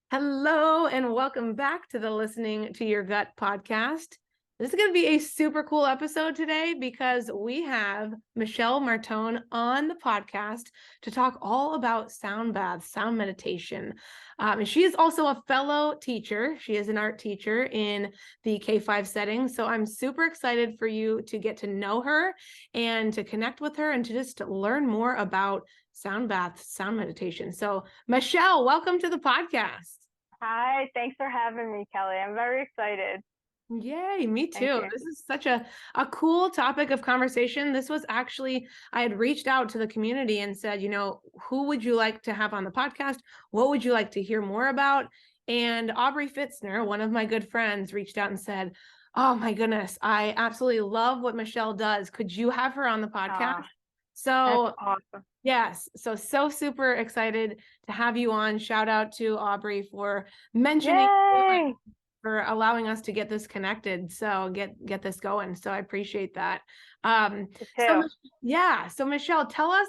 Hello, and welcome back to the Listening to Your Gut podcast. This is going to be a super cool episode today because we have Michele Martone on the podcast to talk all about sound baths, sound meditation. And she is also a fellow teacher. She is an art teacher in the K-5 setting. So I'm super excited for you to get to know her and to connect with her and to just learn more about sound baths, sound meditation. So Michele, welcome to the podcast. Hi, thanks for having me, Kelly. I'm very excited. Yay, me Thank too. you. This is such a cool topic of conversation. This was actually, I had reached out to the community and said, who would you like to have on the podcast? What would you like to hear more about? And Aubrey Fitzner, one of my good friends, reached out and said, oh my goodness, I absolutely love what Michele does. Could you have her on the podcast? Ah, that's So awesome. yes, so super excited to have you on. Shout out to Aubrey for mentioning you Yay! and for allowing us to get this connected. So get this going. So I appreciate that. Um, You so too. yeah, so Michele, tell us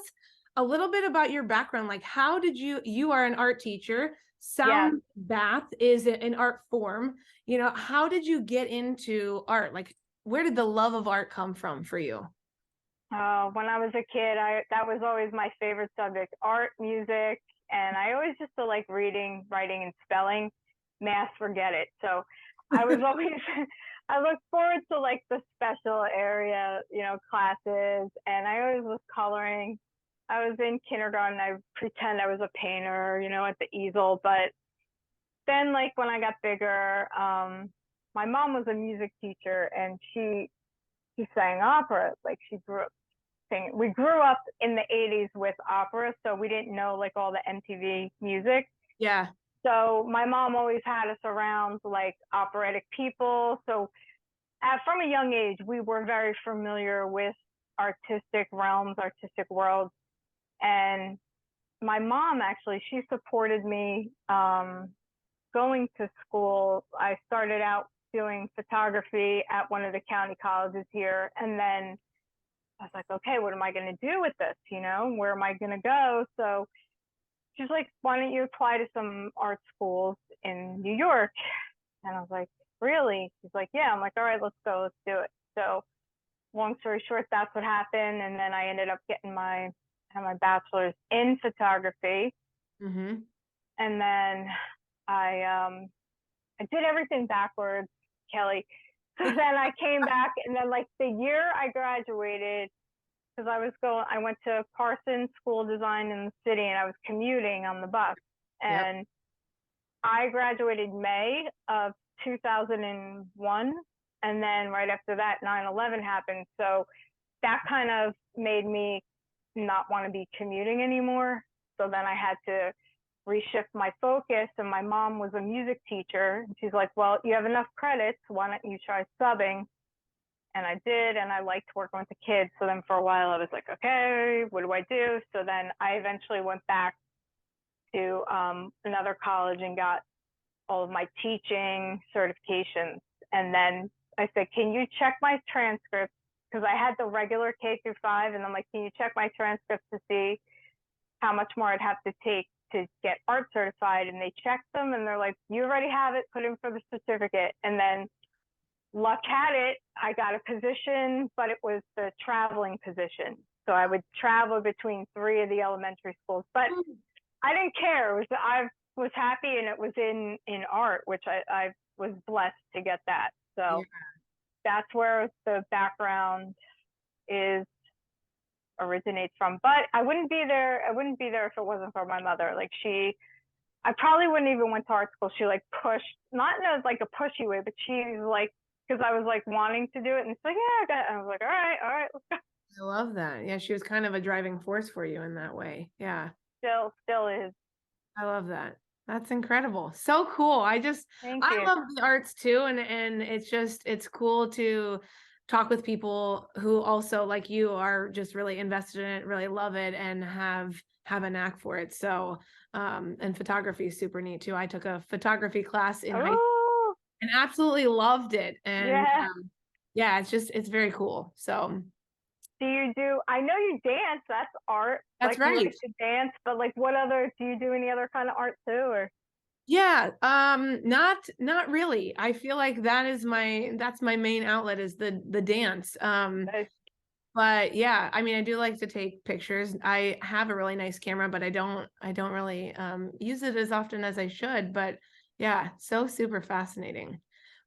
a little bit about your background. Like, how did you are an art teacher? Yes. Sound bath is an art form. How did you get into art? Like, where did the love of art come from for you? When I was a kid, I that was always my favorite subject: art, music, and I always just to like reading, writing, and spelling. Math, forget it. So I was always I look forward to like the special area, classes, and I always was coloring. I was in kindergarten. I pretend I was a painter, at the easel, but then like when I got bigger, my mom was a music teacher and she sang opera. Like she grew up singing. We grew up in the 80s with opera, so we didn't know like all the MTV music. Yeah. So my mom always had us around like operatic people. So from a young age, we were very familiar with artistic realms, artistic worlds. And my mom actually, she supported me going to school. I started out doing photography at one of the county colleges here. And then I was like, okay, what am I going to do with this? Where am I going to go? So she's like, why don't you apply to some art schools in New York? And I was like, really? She's like, yeah. I'm like, all right, let's go. Let's do it. So long story short, that's what happened. And then I ended up getting my bachelor's in photography. Mm-hmm. And then I did everything backwards, Kelly. So then I came back, and then like the year I graduated, because I went to Parsons School of Design in the city, and I was commuting on the bus, Yep. and I graduated May of 2001, and then right after that, 9/11 happened. So that kind of made me not want to be commuting anymore. So then I had to reshift my focus. And my mom was a music teacher. And she's like, well, you have enough credits. Why don't you try subbing? And I did. And I liked working with the kids. So then for a while, I was like, okay, what do I do? So then I eventually went back to another college and got all of my teaching certifications. And then I said, can you check my transcripts? Because I had the regular K-5, and I'm like, can you check my transcripts to see how much more I'd have to take to get art certified? And they checked them, and they're like, you already have it, put in for the certificate. And then luck had it, I got a position, but it was the traveling position. So I would travel between 3 of the elementary schools, but I didn't care. I was happy, and it was in art, which I was blessed to get that. Yeah. So that's where the background is originates from. But I wouldn't be there. I wouldn't be there if it wasn't for my mother. Like I probably wouldn't even went to art school. She like pushed, not in a like a pushy way, but she's like, because I was like wanting to do it, and it's like, yeah, I got it. And I was like, all right, let's go. I love that. Yeah, she was kind of a driving force for you in that way. Yeah, Still is. I love that. That's incredible. So cool. Thank I you. love the arts too, and it's cool to talk with people who also like you are just really invested in it, really love it, and have a knack for it. So, and photography is super neat too. I took a photography class in high school Oh, and absolutely loved it. And yeah. yeah, it's very cool. So Do you do? I know you dance. That's art. that's Like you right. like to dance, but like what other? Do you do any other kind of art too, or? Yeah, not really. I feel like that's my main outlet is the dance. Like, But yeah, I mean, I do like to take pictures. I have a really nice camera, but I don't really use it as often as I should. But yeah, so super fascinating.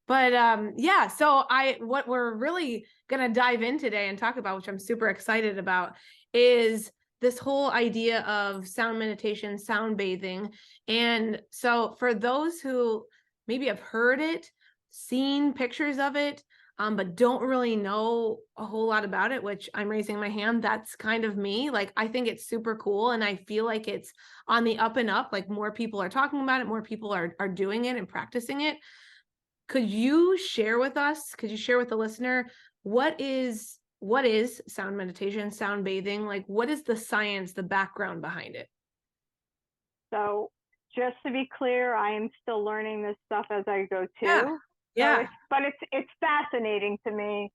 But yeah, so I what we're really gonna dive in today and talk about, which I'm super excited about, is this whole idea of sound meditation, sound bathing. And so for those who maybe have heard it, seen pictures of it, but don't really know a whole lot about it, which I'm raising my hand. That's kind of me. Like, I think it's super cool. And I feel like it's on the up and up. Like, more people are talking about it, more people are doing it and practicing it. Could you share with us, could you share with the listener, what is sound meditation, sound bathing? Like, what is the science, the background behind it? so just to be clear, I am still learning this stuff as I go Yeah. too. So Yeah. it's fascinating to me.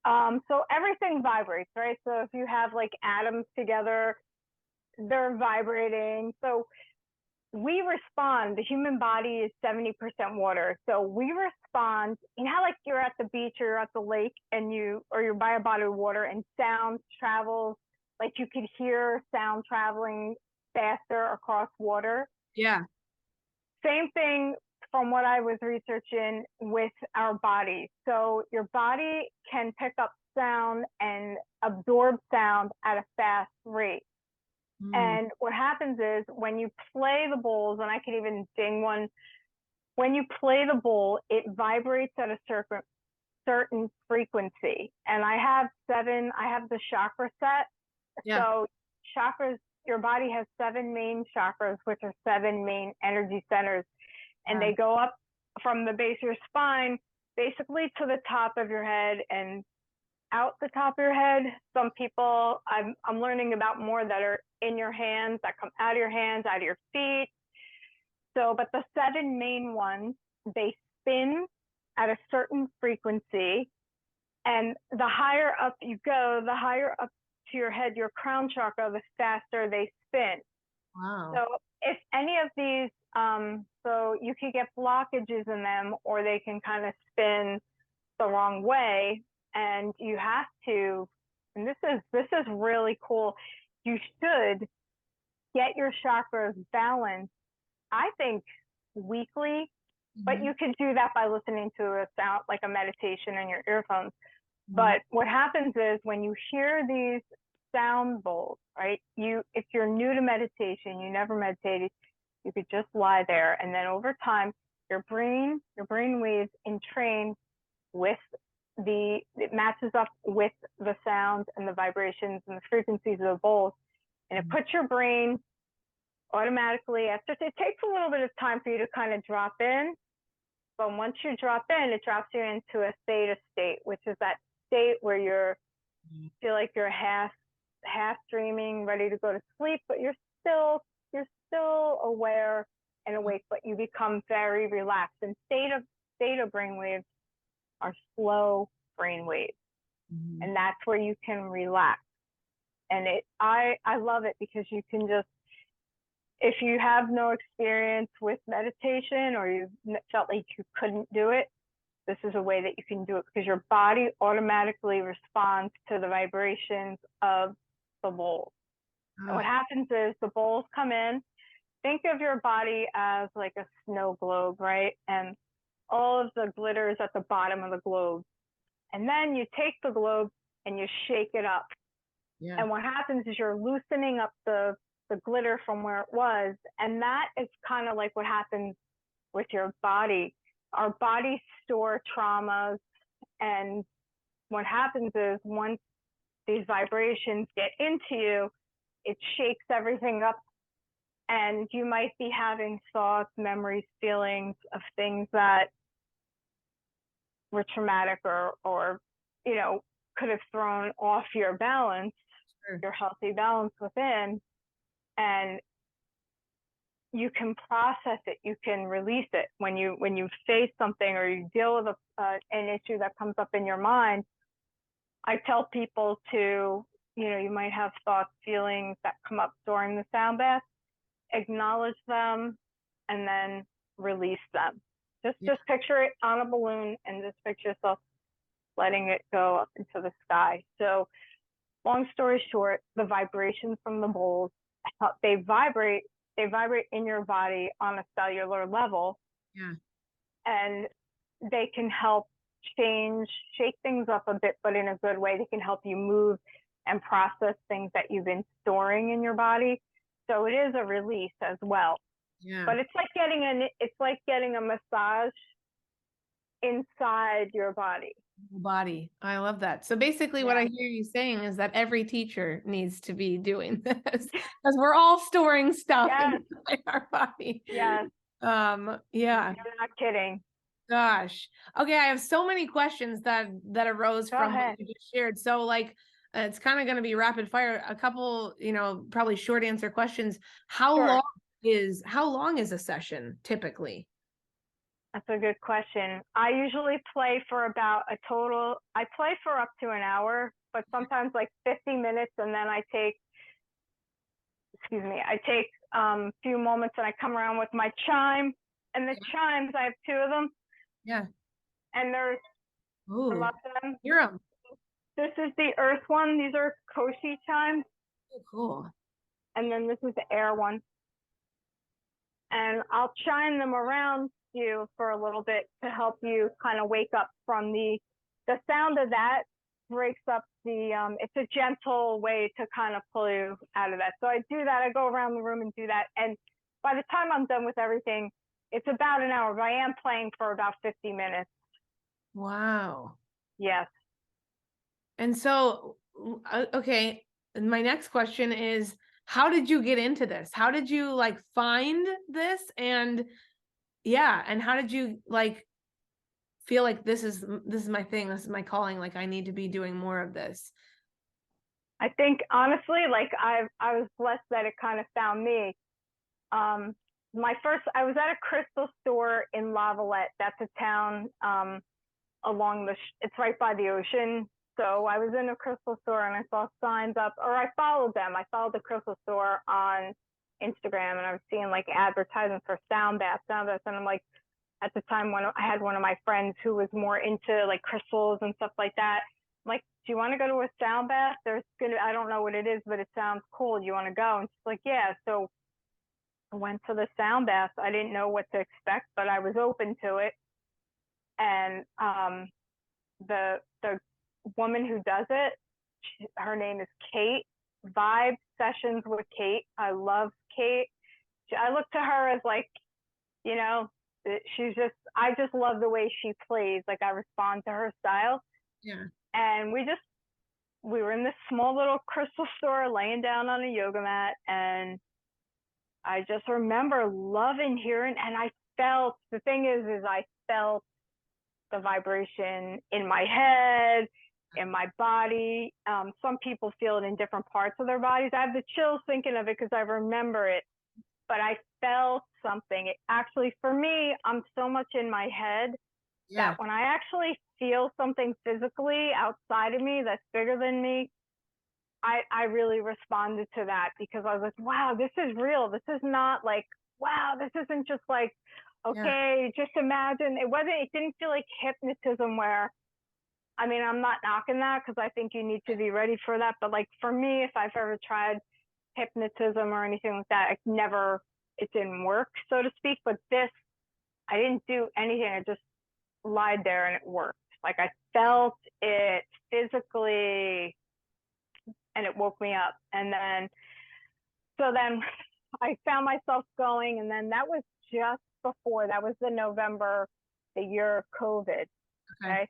So everything vibrates, right? So if you have like atoms together, they're vibrating. So we respond. The human body is 70% water. So we respond. You know how like you're at the beach or you're at the lake and you're by a body of water and sound travels, like you could hear sound traveling faster across water. Yeah. Same thing from what I was researching with our bodies. So your body can pick up sound and absorb sound at a fast rate. Mm, And what happens is when you play the bowls, and I can even ding one, when you play the bowl, it vibrates at a certain frequency. And I have the chakra set. yeah. So chakras, your body has 7 main chakras, which are 7 main energy centers, and Yeah. they go up from the base of your spine, basically to the top of your head and out the top of your head. Some people I'm learning about more that are in your hands, that come out of your hands, out of your feet. So, but the 7 main ones, they spin at a certain frequency, and the higher up you go, the higher up to your head, your crown chakra, the faster they spin. Wow. So if any of these, so you could get blockages in them, or they can kind of spin the wrong way, and you have to. And this is really cool. You should get your chakras balanced. I think weekly, but Mhm. you can do that by listening to a sound like a meditation in your earphones. Mhm. But what happens is when you hear these sound bowls, right? If you're new to meditation, you never meditated, you could just lie there, and then over time, your brain waves entrain with it matches up with the sounds and the vibrations and the frequencies of the bowls, and it Mhm. puts your brain automatically. After it takes a little bit of time for you to kind of drop in, but once you drop in, it drops you into a theta state, which is that state where you feel like you're half dreaming, ready to go to sleep, but you're still aware and awake, but you become very relaxed. And theta brainwaves are slow brainwaves, Mhm. and that's where you can relax. And I love it because you can just, if you have no experience with meditation or you felt like you couldn't do it, this is a way that you can do it because your body automatically responds to the vibrations of the bowls. And what Ah, happens is the bowls come in. Think of your body as like a snow globe, right? And all of the glitter is at the bottom of the globe. And then you take the globe and you shake it up. yeah. And what happens is you're loosening up the glitter from where it was. And that is kind of like what happens with your body. Our bodies store traumas. And what happens is once these vibrations get into you, it shakes everything up. And you might be having thoughts, memories, feelings of things that were traumatic or you know, could have thrown off your balance, Sure. your healthy balance within. And you can process it, you can release it when you face something or you deal with an issue that comes up in your mind. I tell people to, you know, you might have thoughts, feelings that come up during the sound bath, acknowledge them, and then release them. Yeah. Just picture it on a balloon and just picture yourself letting it go up into the sky. So long story short, the vibrations from the bowls, they vibrate in your body on a cellular level. Yeah. And they can help shake things up a bit, but in a good way. They can help you move and process things that you've been storing in your body. So it is a release as well. Yeah. But it's like getting a massage inside your body. Body. I love that. So basically what I hear you saying is that every teacher needs to be doing this because we're all storing stuff inside our body. Yes. Yeah. You're not kidding. Gosh. Okay, I have so many questions that arose Go from ahead. what you just shared. So like it's kind of going to be rapid fire. A couple, probably short answer questions. How Sure. long is a session typically? That's a good question. I usually play for I play for up to an hour, but sometimes like 50 minutes, and then I take a few moments and I come around with my chime. And the chimes, I have two of them. Yeah. And I love them. Hear them. This is the earth one. These are Koshi chimes. Oh, cool. And then this is the air one. And I'll chime them around you for a little bit to help you kind of wake up from the sound of that breaks up it's a gentle way to kind of pull you out of that. So I do that. I go around the room and do that. And by the time I'm done with everything, it's about an hour, but I am playing for about 50 minutes. Wow. Yes. And so, okay, my next question is, how did you get into this? How did you like find this? And how did you like feel like this is my thing, this is my calling, like I need to be doing more of this? I think honestly, like I was blessed that it kind of found me. I was at a crystal store in Lavalette. That's a town it's right by the ocean. So I was in a crystal store and I saw signs up, or I followed them. I followed the crystal store on Instagram, and I was seeing like advertisements for sound baths. And I'm like, at the time when I had one of my friends who was more into like crystals and stuff like that. I'm like, do you want to go to a sound bath? I don't know what it is, but it sounds cool. Do you want to go? And she's like, yeah. So I went to the sound bath. I didn't know what to expect, but I was open to it. And the woman who does it, her name is Kate. Vibe Sessions with Kate. I love Kate. I look to her as like, I just love the way she plays. Like I respond to her style. Yeah. And we were in this small little crystal store laying down on a yoga mat, and I just remember loving hearing, and I felt the vibration in my head, in my body. Some people feel it in different parts of their bodies. I have the chills thinking of it because I remember it, but I felt something. It actually, for me, I'm so much in my head that when I actually feel something physically outside of me that's bigger than me, I really responded to that, because I was like, wow, this is real. This is not like, wow, this isn't just like, okay, just imagine. It didn't feel like hypnotism where, I mean, I'm not knocking that because I think you need to be ready for that. But like for me, if I've ever tried hypnotism or anything like that, it didn't work, so to speak. But this, I didn't do anything. I just lied there and it worked. Like I felt it physically and it woke me up. And then I found myself going, and then that was just before, that was the year of COVID. Okay.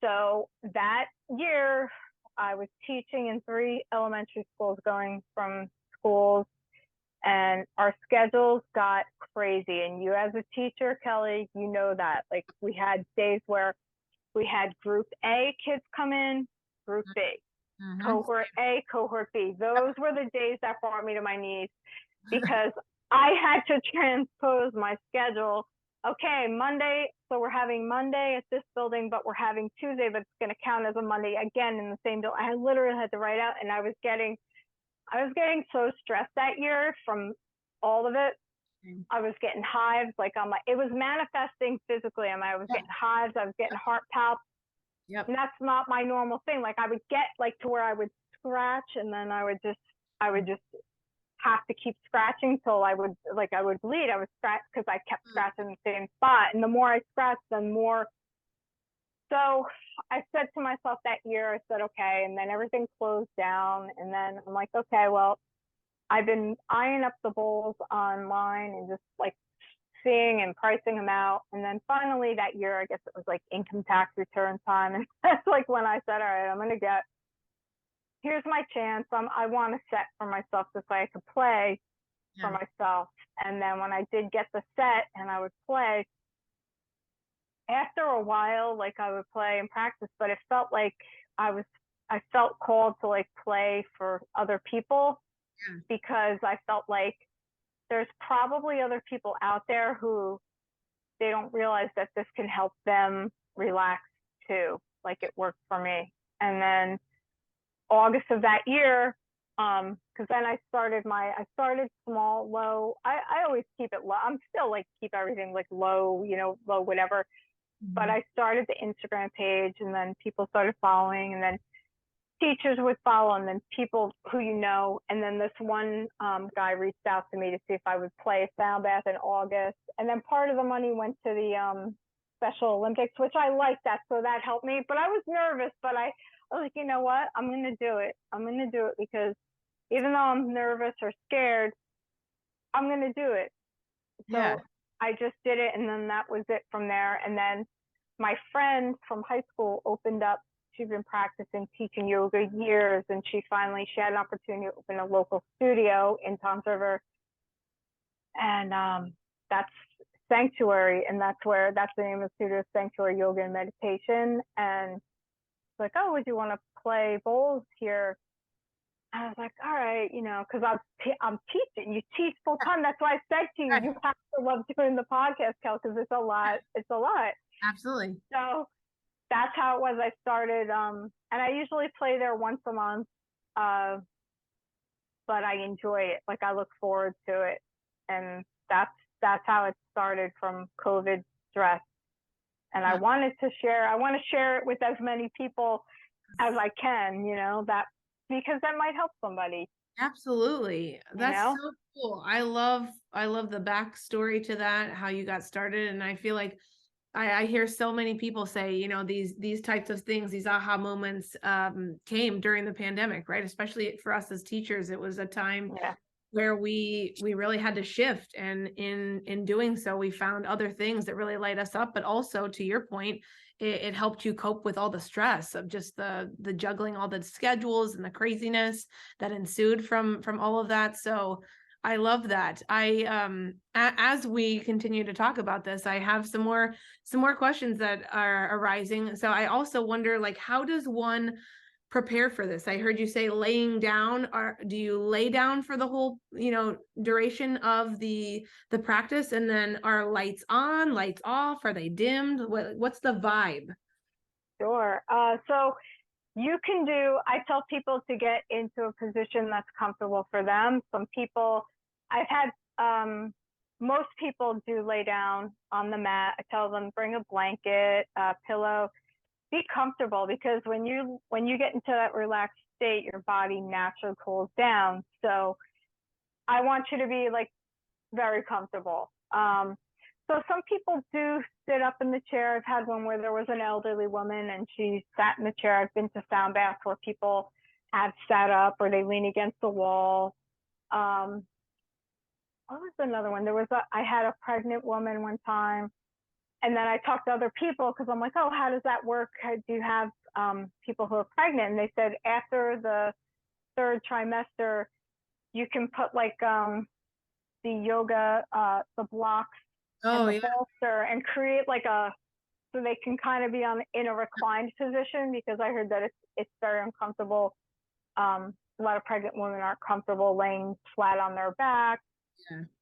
So that year I was teaching in 3 elementary schools, going from schools, and our schedules got crazy. And you as a teacher, Kelly, you know that. Like we had days where we had group A kids come in, group B, cohort A, cohort B. Those were the days that brought me to my knees, because I had to transpose my schedule. Okay, Monday, so we're having Monday at this building, but we're having Tuesday, but it's going to count as a Monday again in the same building. I literally had to write out, and I was getting so stressed that year from all of it I was getting hives, like it was manifesting physically. I was Yeah. getting hives, I was getting heart palps, Yep. and that's not my normal thing. Like I would get like to where I would scratch, and then I would just have to keep scratching till I would bleed. I would scratch because I kept scratching the same spot, and the more I scratched, the more. So I said to myself that year, I said, okay, and then everything closed down, and then I'm like, okay, well, I've been eyeing up the bowls online and just like seeing and pricing them out. And then finally that year, I guess it was like income tax return time. And that's like when I said, all right, here's my chance. I want to set for myself so I could play for myself. And then when I did get the set and I would play, after a while, like I would play and practice, but it felt like I felt called to like play for other people because I felt like there's probably other people out there who they don't realize that this can help them relax too. Like it worked for me. And then August of that year, because then I started small, low. I always keep it low. I'm still like keep everything like low, low, whatever. But I started the Instagram page, and then people started following, and then teachers would follow, and then people who and then this one guy reached out to me to see if I would play sound bath in August, and then part of the money went to the Special Olympics, which I liked that, so that helped me. But I was nervous, but I was like, you know what, I'm gonna do it. I'm gonna do it because even though I'm nervous or scared, I'm gonna do it. So I just did it, and then that was it from there. And then my friend from high school opened up. She's been practicing teaching yoga years, and she had an opportunity to open a local studio in Toms River, and that's Sanctuary, and that's the name of the studio, Sanctuary Yoga and Meditation. And it's like, oh, would you want to play bowls here? I was like, all right, because I'm teaching. You teach full time. That's why I said to you, you have to love doing the podcast, Kel, because it's a lot. It's a lot. Absolutely. So that's how it was. I started, and I usually play there once a month, but I enjoy it. Like I look forward to it, and that's how it started from COVID stress. And I want to share it with as many people as I can, because that might help somebody. Absolutely. That's so cool. I love the backstory to that, how you got started. And I feel like I hear so many people say, these types of things, these aha moments came during the pandemic, right? Especially for us as teachers, it was a time where we really had to shift, and in doing so, we found other things that really light us up. But also, to your point, it helped you cope with all the stress of just the juggling all the schedules and the craziness that ensued from all of that. So I love that. As we continue to talk about this, I have some more questions that are arising. So I also wonder, like, how does one prepare for this? I heard you say laying down. Do you lay down for the whole, duration of the practice, and then are lights on, lights off? Are they dimmed? What's the vibe? Sure. So you can I tell people to get into a position that's comfortable for them. Some people, I've had, most people do lay down on the mat. I tell them bring a blanket, a pillow, be comfortable, because when you get into that relaxed state, your body naturally cools down. So I want you to be like very comfortable. So some people do sit up in the chair. I've had one where there was an elderly woman and she sat in the chair. I've been to sound baths where people have sat up or they lean against the wall. What was another one? I had a pregnant woman one time, and then I talked to other people because I'm like, oh, how does that work? Do you have people who are pregnant? And they said after the third trimester, you can put like the yoga, the blocks and the bolster, and create like so they can kind of be in a reclined position, because I heard that it's very uncomfortable. A lot of pregnant women aren't comfortable laying flat on their back.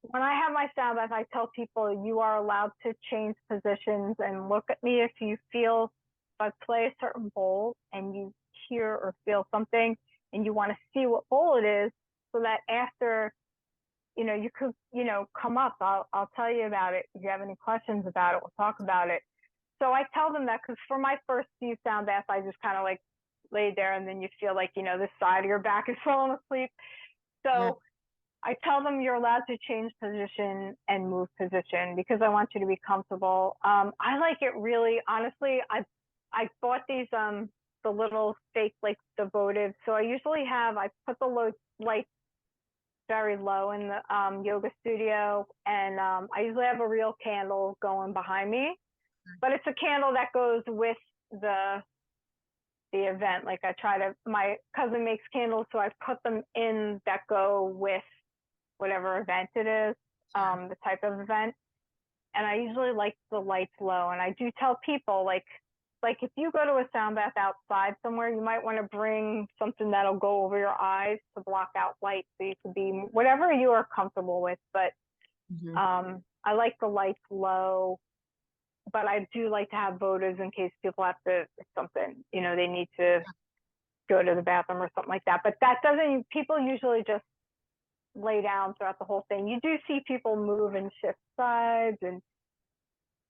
When I have my sound bath, I tell people you are allowed to change positions and look at me if you feel, if I play a certain bowl and you hear or feel something and you want to see what bowl it is, so that after you could, come up. I'll tell you about it. If you have any questions about it, we'll talk about it. So I tell them that because for my first few sound baths, I just kind of like laid there, and then you feel like, this side of your back is falling asleep. So I tell them you're allowed to change position and move position because I want you to be comfortable. I like it really, honestly. I bought these the little fake like the votive. So I put the lights very low in the yoga studio, and I usually have a real candle going behind me, but it's a candle that goes with the event. Like my cousin makes candles, so I put them in that go with whatever event it is, the type of event. And I usually like the lights low. And I do tell people like if you go to a sound bath outside somewhere, you might want to bring something that'll go over your eyes to block out light, so you can be whatever you are comfortable with. But I like the lights low, but I do like to have votives in case people have to something, they need to go to the bathroom or something like that. But people usually just lay down throughout the whole thing. You do see people move and shift sides, and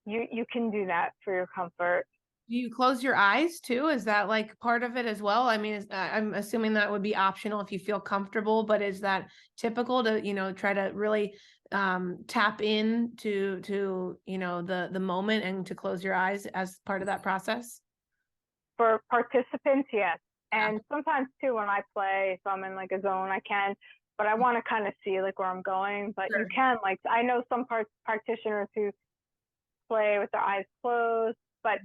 you can do that for your comfort. Do you close your eyes too? Is that like part of it as well? I mean, I'm assuming that would be optional if you feel comfortable, but is that typical to, try to really tap in to the moment and to close your eyes as part of that process? For participants, yes. And sometimes too, when I play, if I'm in like a zone, I can, but I want to kind of see like where I'm going. But you can, like, I know some practitioners who play with their eyes closed, but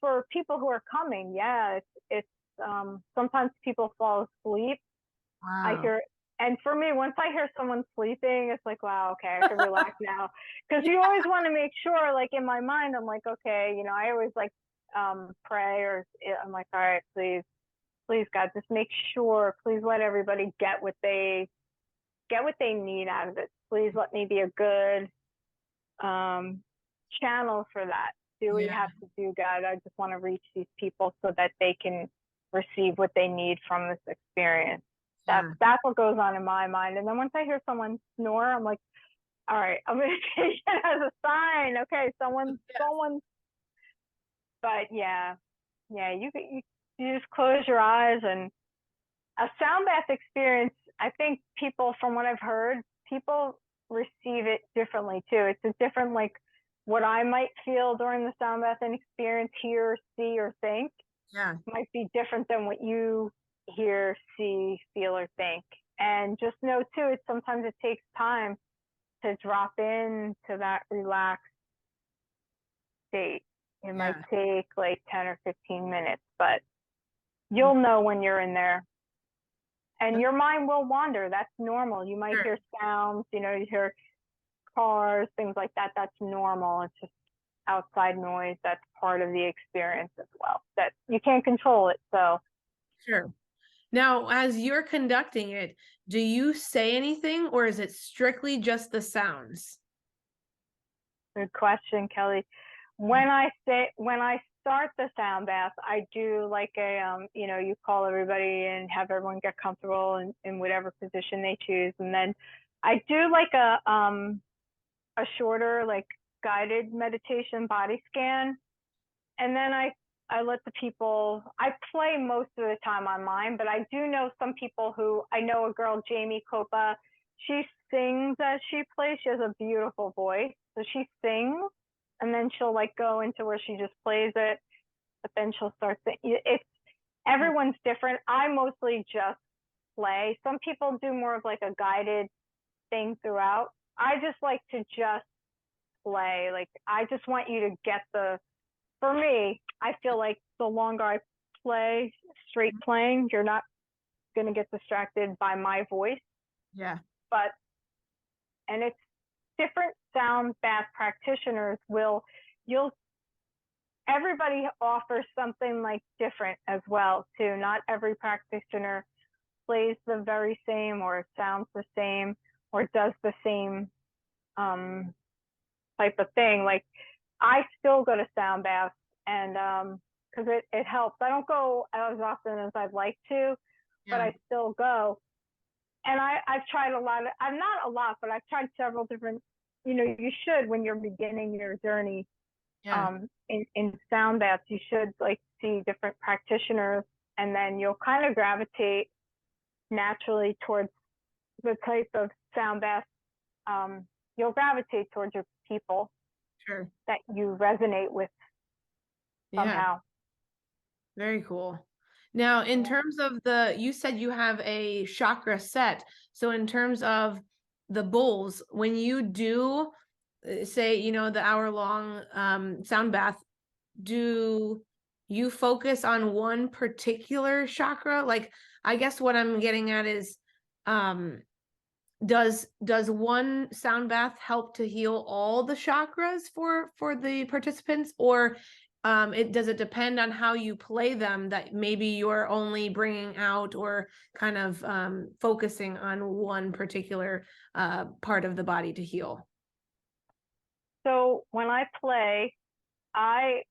for people who are coming, it's sometimes people fall asleep. Wow. I hear, and for me, once I hear someone sleeping, it's like, wow, okay, I can relax now. Because you always want to make sure, like in my mind, I'm like, okay, I always like pray, or I'm like, all right, please God, just make sure, please let everybody get what they need out of it. Please let me be a good channel for that. Do what you have to do, God. I just want to reach these people so that they can receive what they need from this experience. That's what goes on in my mind. And then once I hear someone snore, I'm like, all right, I'm gonna take it as a sign. Okay, someone. But you just close your eyes, and a sound bath experience. I think people, from what I've heard, people receive it differently too. It's a different, like, what I might feel during the sound bath and experience, hear, see, or think might be different than what you hear, see, feel, or think. And just know too, sometimes it takes time to drop into that relaxed state. It might take like 10 or 15 minutes, but you'll know when you're in there. And your mind will wander. That's normal. You might hear sounds, you hear cars, things like that. That's normal. It's just outside noise. That's part of the experience as well. That you can't control it. So sure. Now, as you're conducting it, do you say anything, or is it strictly just the sounds? Good question, Kelly. When I start the sound bath, I do like you call everybody and have everyone get comfortable in whatever position they choose. And then I do like a shorter, like, guided meditation body scan. And then I let the people, I play most of the time on mine, but I do know some people I know a girl, Jamie Copa, she sings as she plays. She has a beautiful voice. So she sings, and then she'll like go into where she just plays it, but then she'll start singing. Everyone's different. I mostly just play. Some people do more of like a guided thing throughout. I just like to just play. Like, I just want you to get for me, I feel like the longer I play, straight playing, you're not going to get distracted by my voice. And it's different sound bath practitioners everybody offers something like different as well too. Not every practitioner plays the very same, or sounds the same, or does the same type of thing. Like, I still go to sound baths, and because it helps. I don't go as often as I'd like to, but I still go. and I've tried a lot of, I'm not a lot, but I've tried several different, you should, when you're beginning your journey Yeah, in sound baths, you should like see different practitioners, and then you'll kind of gravitate naturally towards the type of sound bath. You'll gravitate towards your people sure. that you resonate with Yeah, somehow. very cool. Now, in Yeah. terms of you said you have a chakra set. So in terms of the bowls, when you do say, the hour-long sound bath, do you focus on one particular chakra? Like, I guess what I'm getting at is, um, does one sound bath help to heal all the chakras for the participants, or does it depend on how you play them, that maybe you're only bringing out or kind of focusing on one particular part of the body to heal? So when I play, I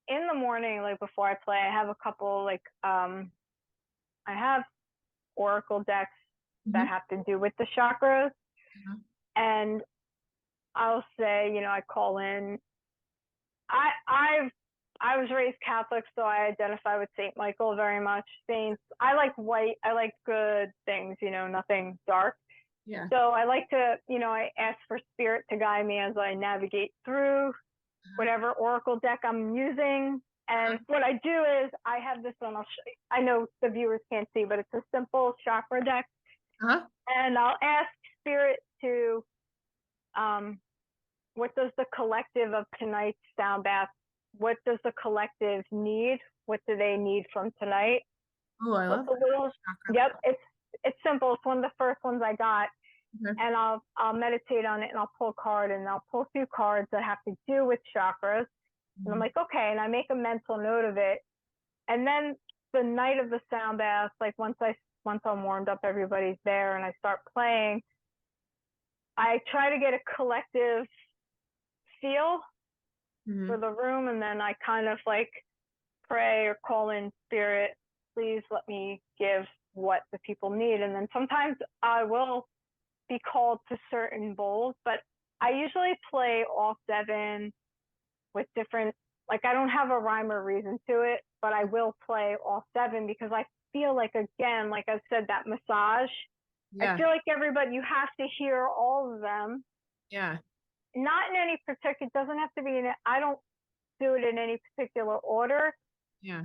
in the morning, like before I play, I have a couple like I have oracle decks that Mhm. have to do with the chakras, Mhm. and I'll say, I call in. I I've I was raised Catholic, so I identify with Saint Michael very much. Saints. I like white. I like good things. Nothing dark. Yeah. So I like to, I ask for spirit to guide me as I navigate through whatever oracle deck I'm using. And what I do is I have this one. I'll show you. I know the viewers can't see, but it's a simple chakra deck, Uh-huh. and I'll ask spirit to, what does the collective of tonight's sound bath, what does the collective need? What do they need from tonight? Oh, I What's love a little, that. Chakra yep, belt. it's simple. It's one of the first ones I got, Okay. and I'll meditate on it, and I'll pull a card, and I'll pull 2 cards that have to do with chakras. And I'm Mhm. like, okay, and I make a mental note of it. And then the night of the sound bath, like once I'm warmed up, everybody's there, and I start playing. I try to get a collective feel for Mhm. the room, and then I kind of like pray or call in spirit, please let me give what the people need. And then sometimes I will be called to certain bowls, but I usually play all 7 with different, like I don't have a rhyme or reason to it, but I will play all 7 because I feel like, again, like I've said, that massage, I Yeah. feel like everybody, you have to hear all of them, Yeah. not in any particular, it doesn't have to be in, I don't do it in any particular order. Yeah.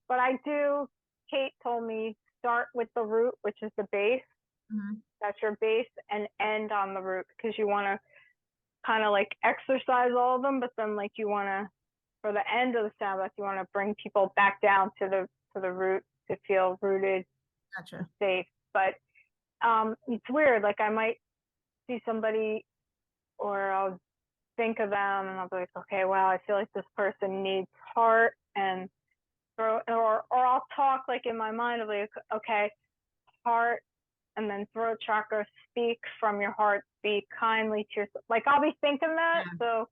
But I do, Kate told me, start with the root, which is the base. Mhm. That's your base, and end on the root, because you want to kind of like exercise all of them, but then like you want to, for the end of the sound bath, you want to bring people back down to the root to feel rooted, Gotcha. safe. But it's weird. Like I might see somebody, or I'll think of them, and I'll be like, okay, wow, I feel like this person needs heart, and or I'll talk like in my mind of like, okay, heart, and then throat chakra, speak from your heart, speak kindly to yourself. Like I'll be thinking that. Yeah. So,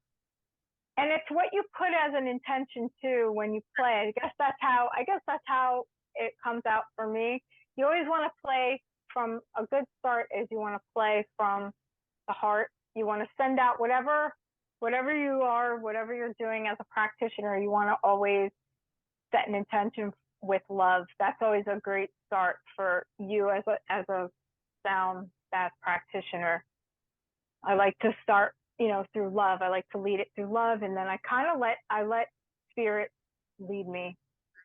and it's what you put as an intention too when you play. I guess that's how it comes out for me. You always want to play from, a good start is you want to play from the heart. You want to send out whatever you are, whatever you're doing as a practitioner, you want to always set an intention with love. That's always a great start for you as a sound bath practitioner. I like to start, through love. I like to lead it through love, and then I let spirit lead me.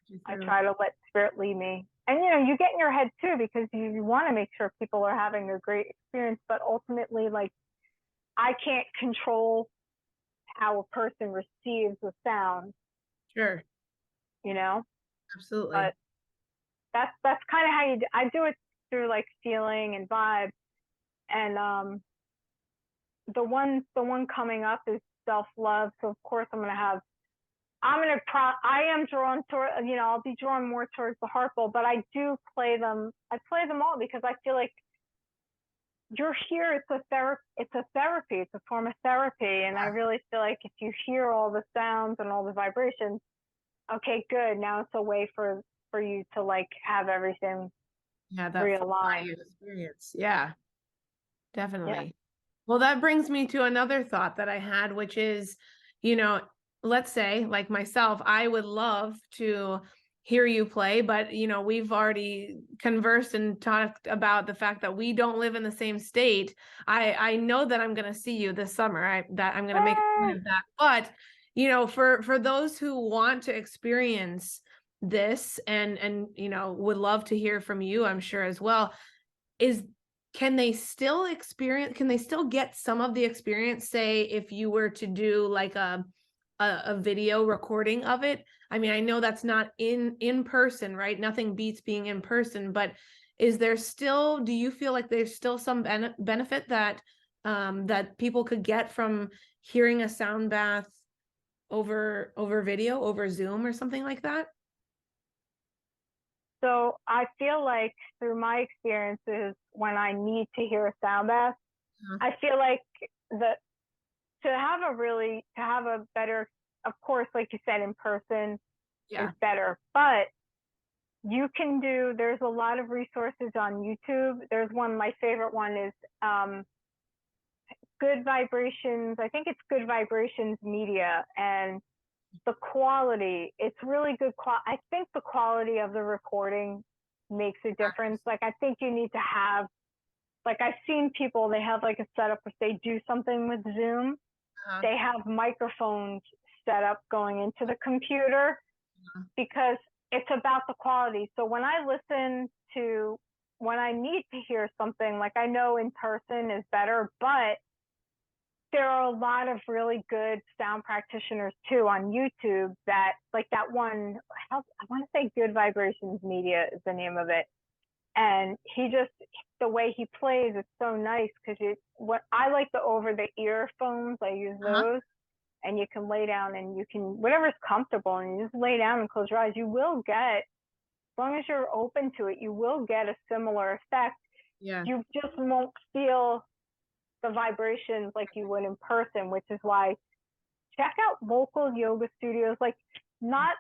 You I through. try to let spirit lead me. And you get in your head too, because you want to make sure people are having a great experience, but ultimately, like, I can't control how a person receives the sound, Sure. you know. Absolutely. But that's kind of how I do it, through like feeling and vibe. And the one coming up is self love. So of course I am drawn toward, I'll be drawn more towards the heart bowl, but I do play them. I play them all because I feel like you're here. It's a therapy. It's a form of therapy, and I really feel like if you hear all the sounds and all the vibrations, okay, good. Now it's a way for you to like have everything Yeah, that full realign. body experience. Yeah, Yeah. definitely. Well, that brings me to another thought that I had, which is, you know, let's say, like myself, I would love to hear you play, but we've already conversed and talked about the fact that we don't live in the same state. I know that I'm going to see you this summer. That I'm going to make a point Yay! of that. But, for those who want to experience this and would love to hear from you, I'm sure as well, is can they still get some of the experience, say if you were to do like a video recording of it? I mean, I know that's not in person, right? Nothing beats being in person, but do you feel like there's still some benefit that people could get from hearing a sound bath over video, over Zoom or something like that? So I feel like through my experiences, when I need to hear a sound bath, Uh-huh. I feel like the to have a better, of course, like you said, in person is Yeah. better, but there's a lot of resources on YouTube. There's one, my favorite one is um, Good Vibrations. I think it's Good Vibrations Media, and the quality, it's really good. I think the quality of the recording makes a difference. Like, I think you need to have, like, I've seen people, they have like a setup if they do something with Zoom, Uh-huh. they have microphones set up going into the computer because it's about the quality. So when I need to hear something, like I know in person is better, but there are a lot of really good sound practitioners too on YouTube that, like that one, I want to say Good Vibrations Media is the name of it. And the way he plays is so nice because what I like the over the earphones, I use Uh-huh. those, and you can lay down and you can, whatever's comfortable, and you just lay down and close your eyes. As long as you're open to it, you will get a similar effect. Yeah. You just won't feel the vibrations like you would in person, which is why check out local yoga studios. Like, not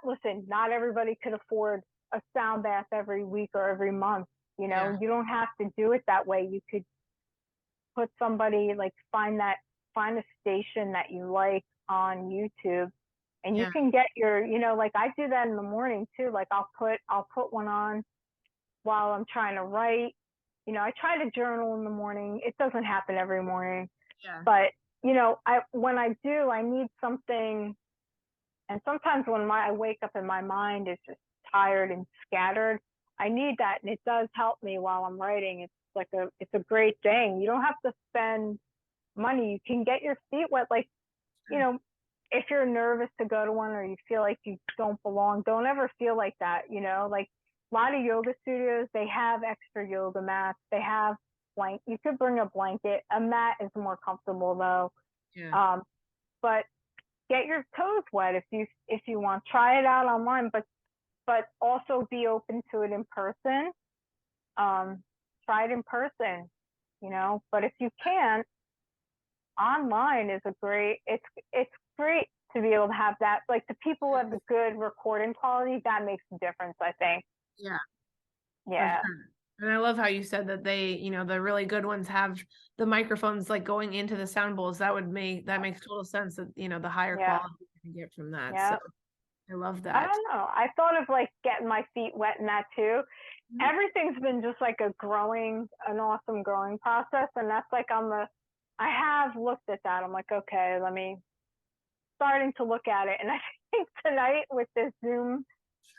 everybody could afford a sound bath every week or every month. Yeah. You don't have to do it that way. You could put somebody, like, find a station that you like on YouTube, and you Yeah. can get like I do that in the morning too. Like, I'll put one on while I'm trying to write. I try to journal in the morning. It doesn't happen every morning, Yeah. but when I do, I need something. And sometimes when I wake up and my mind is just tired and scattered, I need that, and it does help me while I'm writing. It's a great thing. You don't have to spend money. You can get your feet wet. Like, you know, if you're nervous to go to one or you feel like you don't belong, don't ever feel like that. Like, a lot of yoga studios, they have extra yoga mats. They have you could bring a blanket. A mat is more comfortable though. Yeah. But get your toes wet if you want. Try it out online, but also be open to it in person. Um, Try it in person, But if you can't, online is it's great to be able to have that. Like, the people who have the good recording quality, that makes a difference, I think. Yeah, for Yeah, sure. And I love how you said that the really good ones have the microphones like going into the sound bowls. That makes total sense that, the higher yeah, quality you can get from that. So yeah. I love I that. don't know. I thought of like getting my feet wet in that too. Mhm. Everything's been just like an awesome growing process. And that's like I have looked at that. I'm like, okay, starting to look at it. And I think tonight with this Zoom,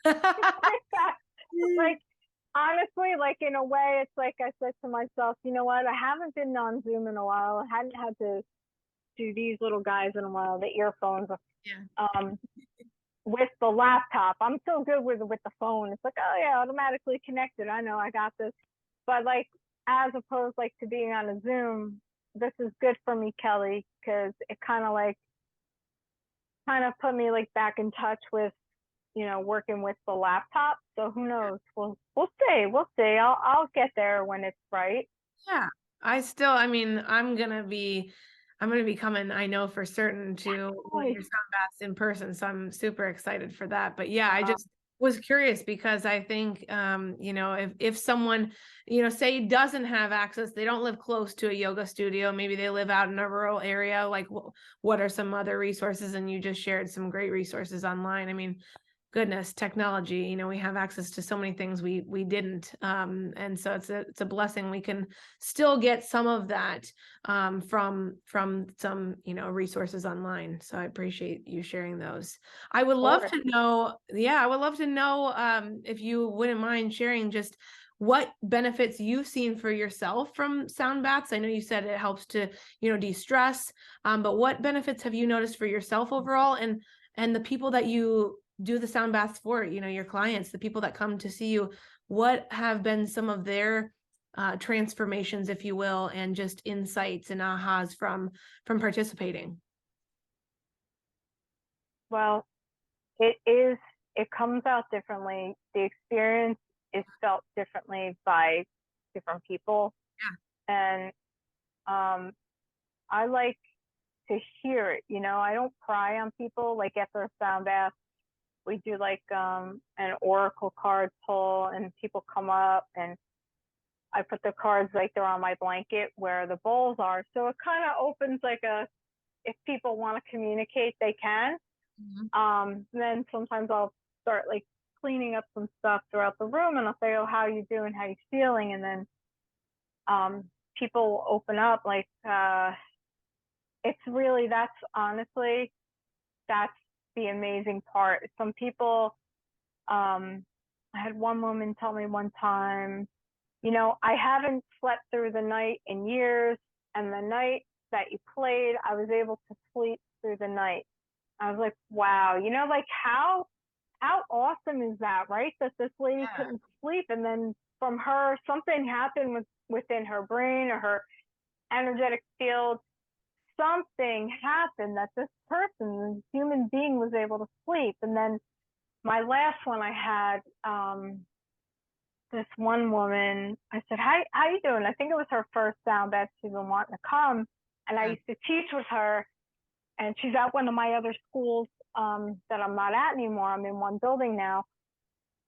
like, honestly, like, in a way, it's like I said to myself, you know what? I haven't been on Zoom in a while. I hadn't had to do these little guys in a while, the earphones. Yeah. Um, with the laptop. I'm so good with the phone. It's like, oh yeah, automatically connected. I know I got this. But like, as opposed like to being on a Zoom, this is good for me, Kelly, because it kind of put me like back in touch with working with the laptop. So who knows? We'll see. We'll see. I'll get there when it's right. Yeah. I mean, I'm gonna be coming, I know for certain, to one of Nice. your sound baths in person. So I'm super excited for that. But yeah, Uh, was curious because I think, if someone, say doesn't have access, they don't live close to a yoga studio, maybe they live out in a rural area, like what are some other resources? And you just shared some great resources online. I mean, goodness, technology, we have access to so many things we didn't. And so it's a blessing. We can still get some of that from some, resources online. So I appreciate you sharing those. I would love Or to know, yeah, I would love to know if you wouldn't mind sharing just what benefits you've seen for yourself from sound baths. I know you said it helps to, de-stress, but what benefits have you noticed for yourself overall, and the people that you do the sound baths for, your clients, the people that come to see you, what have been some of their transformations, if you will, and just insights and ahas from participating? well, it comes out differently. The experience is felt differently by different people. And I like to hear it. I don't pry on people. Like after a sound bath, we do like an oracle card pull, and people come up, and I put the cards like they're on my blanket where the bowls are. So it kind of opens like if people want to communicate, they can. Then sometimes I'll start like cleaning up some stuff throughout the room, and I'll say, "Oh, how you doing? How you feeling?" And then people will open up. Like it's really that's the amazing part. Some people, I had one woman tell me one time, I haven't slept through the night in years, and the night that you played, I was able to sleep through the night. I was like, wow, like how awesome is that, right? That this lady Yeah. couldn't sleep, and then from her, something happened within her brain or her energetic field. Something happened that this person, this human being, was able to sleep. And then my last one, I had this one woman. I said, how you doing? I think it was her first sound bath. She's been wanting to come, and I used to teach with her. And she's at one of my other schools that I'm not at anymore. I'm in one building now.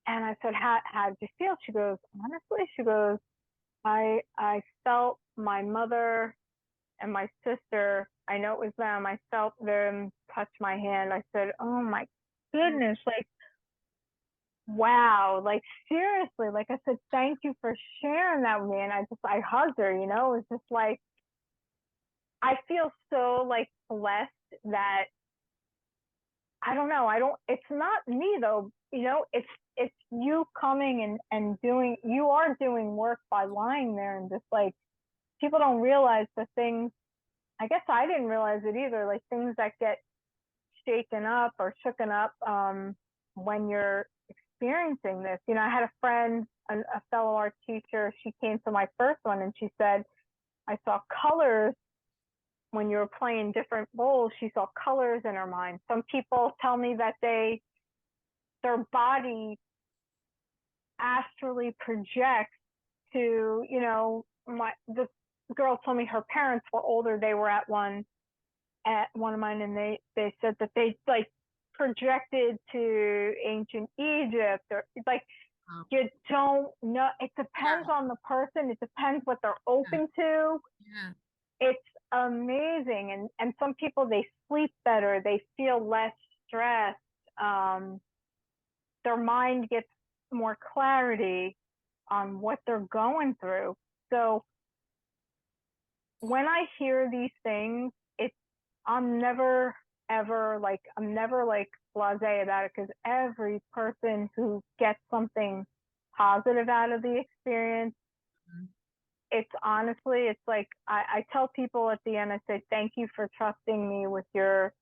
And I said, how did you feel? She goes, honestly, she goes, I felt my mother and my sister. I know it was them. I felt them touch my hand. I said, oh my goodness, like, wow, like seriously, like I said, thank you for sharing that with me. And I hugged her, it was just like, I feel so like blessed that I don't know. It's not me though, it's you coming and doing, you are doing work by lying there, and just like, people don't realize the things. I guess I didn't realize it either, like things that get shaken up or shooken up when you're experiencing this. I had a friend, a fellow art teacher. She came to my first one, and she said, I saw colors when you were playing different roles. She saw colors in her mind. Some people tell me that their body astrally projects to, the girl told me her parents were older. They were at one of mine, and they said that they like projected to ancient Egypt, or like, you don't know. It depends on the person. It depends what they're open to. Yeah. It's amazing. And some people, they sleep better, they feel less stressed, their mind gets more clarity on what they're going through. So when I hear these things, I'm never ever like, blasé about it, because every person who gets something positive out of the experience, it's honestly, it's like, I tell people at the end, I say, thank you for trusting me with your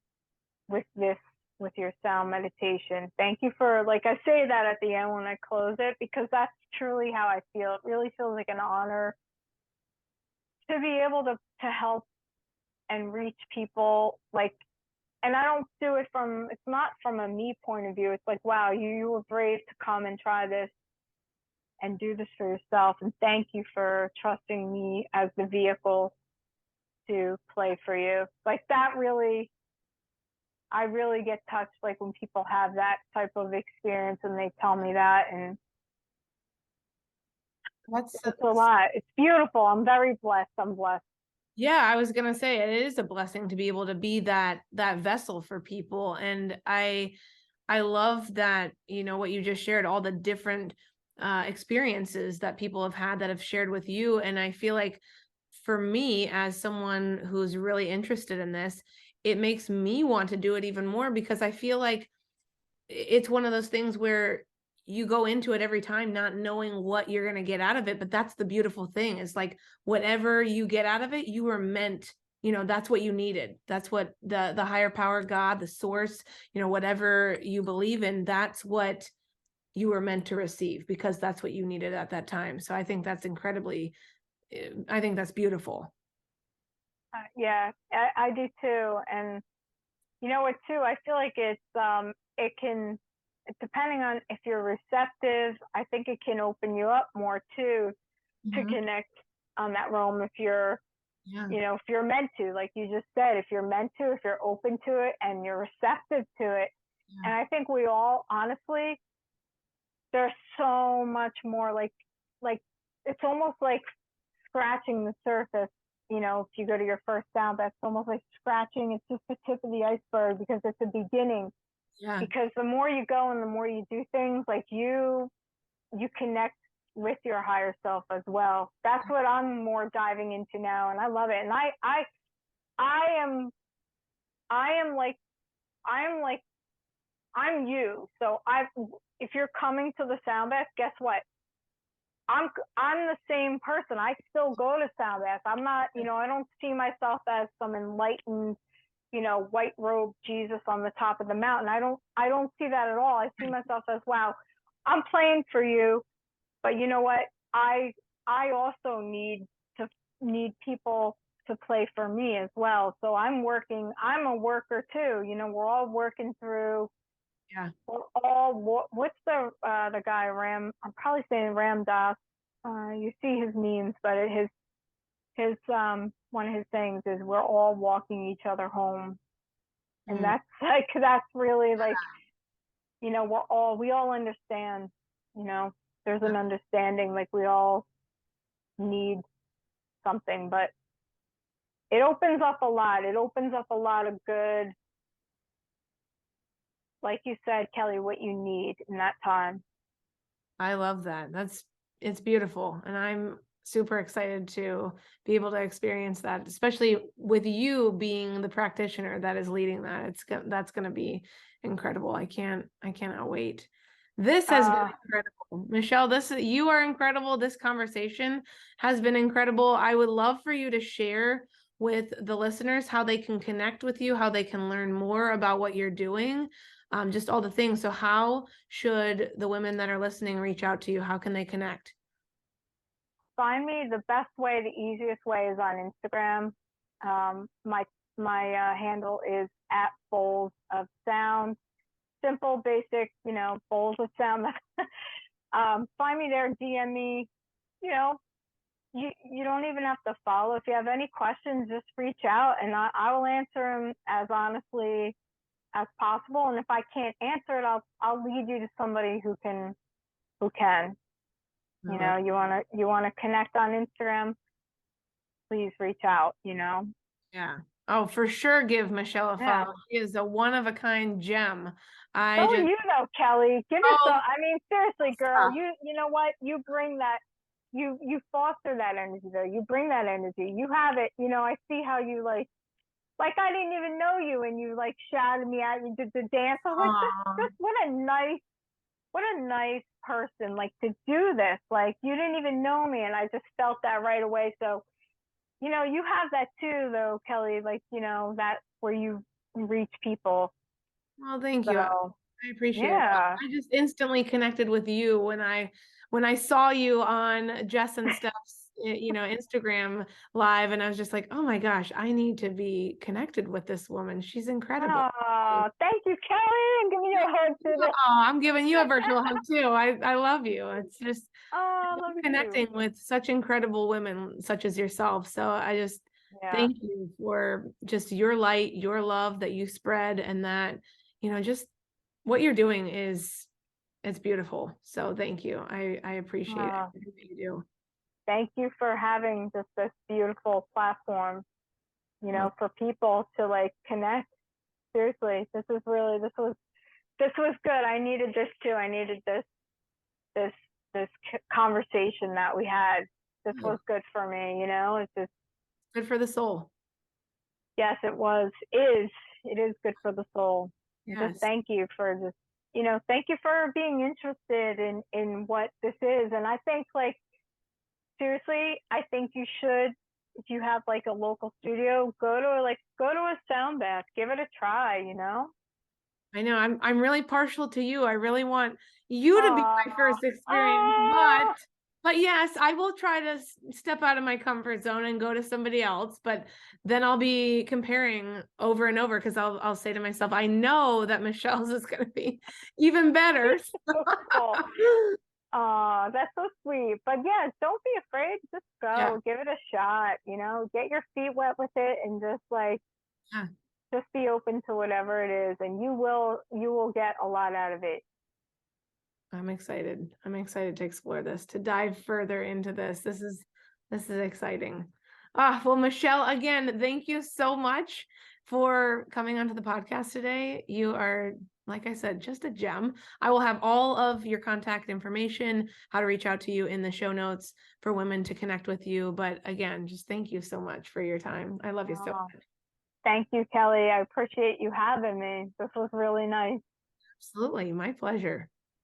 sound meditation. Thank you for, like, I say that at the end when I close it, because that's truly how I feel. It really feels like an honor to be able to help and reach people. Like, and I don't do it it's not from a me point of view. It's like, wow, you were brave to come and try this and do this for yourself. And thank you for trusting me as the vehicle to play for you. Like, that really, I really get touched like when people have that type of experience and they tell me that, and That's it's a lot. It's beautiful. I'm very blessed. I'm blessed. Yeah, I was gonna say it is a blessing to be able to be that vessel for people. And I love that, what you just shared, all the different experiences that people have had that have shared with you. And I feel like for me, as someone who's really interested in this, it makes me want to do it even more, because I feel like it's one of those things where you go into it every time not knowing what you're going to get out of it. But that's the beautiful thing, is like whatever you get out of it, you were meant, that's what you needed. That's what the higher power, God, the source, whatever you believe in, that's what you were meant to receive, because that's what you needed at that time. So I think that's I think that's beautiful. Yeah, I do too. And you know what too? I feel like it can, depending on if you're receptive, I think it can open you up more too to Mhm. connect on that realm if you're, Yeah. if you're meant to, like you just said, if you're meant to, if you're open to it and you're receptive to it. Yeah. And I think we all, honestly, there's so much more like it's almost like scratching the surface. If you go to your first sound, that's almost like scratching. It's just the tip of the iceberg, because it's the beginning. Yeah. Because the more you go and the more you do things, like you connect with your higher self as well. That's what I'm more diving into now, and I love it. And I am I am like I'm like I'm you. So if you're coming to the sound bath, guess what? I'm I'm the same person. I still go to sound baths. I'm not, I don't see myself as some enlightened, white robe Jesus on the top of the mountain. I don't see that at all. I see myself as, wow, I'm playing for you, but you know what? I also need people to play for me as well. So I'm a worker too. We're all working through, Yeah. what's the guy, I'm probably saying Ram Dass. You see his memes, but his one of his sayings is, we're all walking each other home. And Mm. that's really like, we all understand, you know, there's an understanding, like we all need something, but it opens up a lot. It opens up a lot of good, like you said, Kelly, what you need in that time. I love that. It's beautiful. And I'm super excited to be able to experience that, especially with you being the practitioner that is leading that. That's going to be incredible. I cannot wait. This has been Uh, incredible. Michele, you are incredible. This conversation has been incredible. I would love for you to share with the listeners how they can connect with you, how they can learn more about what you're doing, just all the things. So how should the women that are listening reach out to you? How can they connect? Find me, the best way, the easiest way is on Instagram. My handle is at Bowls of Sound. Simple, basic, bowls of sound. Find me there, DM me. You know, you don't even have to follow. If you have any questions, just reach out, and I will answer them as honestly as possible. And if I can't answer it, I'll lead you to somebody who can. I love You wanna connect on Instagram, please reach out. Yeah. Oh, for sure. Give Michele a Yeah. follow. She is a one of a kind gem. So I just, you know, Kelly, give oh, yourself. I mean, seriously, girl, stop. you know what? You bring that. You foster that energy though. You bring that energy. You have it. I see how you like I didn't even know you, and you like shouted me out. You did the dance. I was like, Aw. this what a nice person, like, to do this. Like, you didn't even know me, and I just felt that right away. So, you have that too, though, Kelly. Like, that where you reach people. Well, thank you. So, I appreciate it. yeah. I just instantly connected with you when I saw you on Jess and Steph's, Instagram live, and I was just like, oh my gosh, I need to be connected with this woman. She's incredible. Oh, thank you, Kelly. And give me a hug Oh, too. I'm giving you a virtual hug too. I love you. It's just Oh, I love you too. connecting with such incredible women such as yourself. So I just Yeah. thank you for just your light, your love that you spread, and that, just what you're doing it's beautiful. So thank you. I appreciate Uh, everything that you do. Thank you for having just this beautiful platform, Well, for people to like connect. Seriously, this was good. I needed this too. I needed this this conversation that we had. This good. was good for me. It's just, Good for the soul. yes, it is good for the soul. Just Yes. thank you for just, thank you for being interested in what this is. And I think, like, seriously, I think you should, if you have like a local studio, go to a sound bath, give it a try. I know I'm really partial to you. I really want you to be Oh, my first experience, oh, but yes, I will try to step out of my comfort zone and go to somebody else, but then I'll be comparing over and over because I'll say to myself, I know that Michelle's is going to be even better. so cool. Oh, that's so sweet. But yeah, don't be afraid. Just Yeah. go, give it a shot. Get your feet wet with it, and Yeah. just be open to whatever it is, and you will get a lot out of it. I'm excited. I'm excited to explore this, to dive further into this. This is exciting. Well, Michelle, again, thank you so much for coming onto the podcast today. You are, like I said, just a gem. I will have all of your contact information, how to reach out to you in the show notes for women to connect with you. But again, just thank you so much for your time. I love you so Oh, much. thank you, Kelly. I appreciate you having me. This was really nice. Absolutely. My pleasure.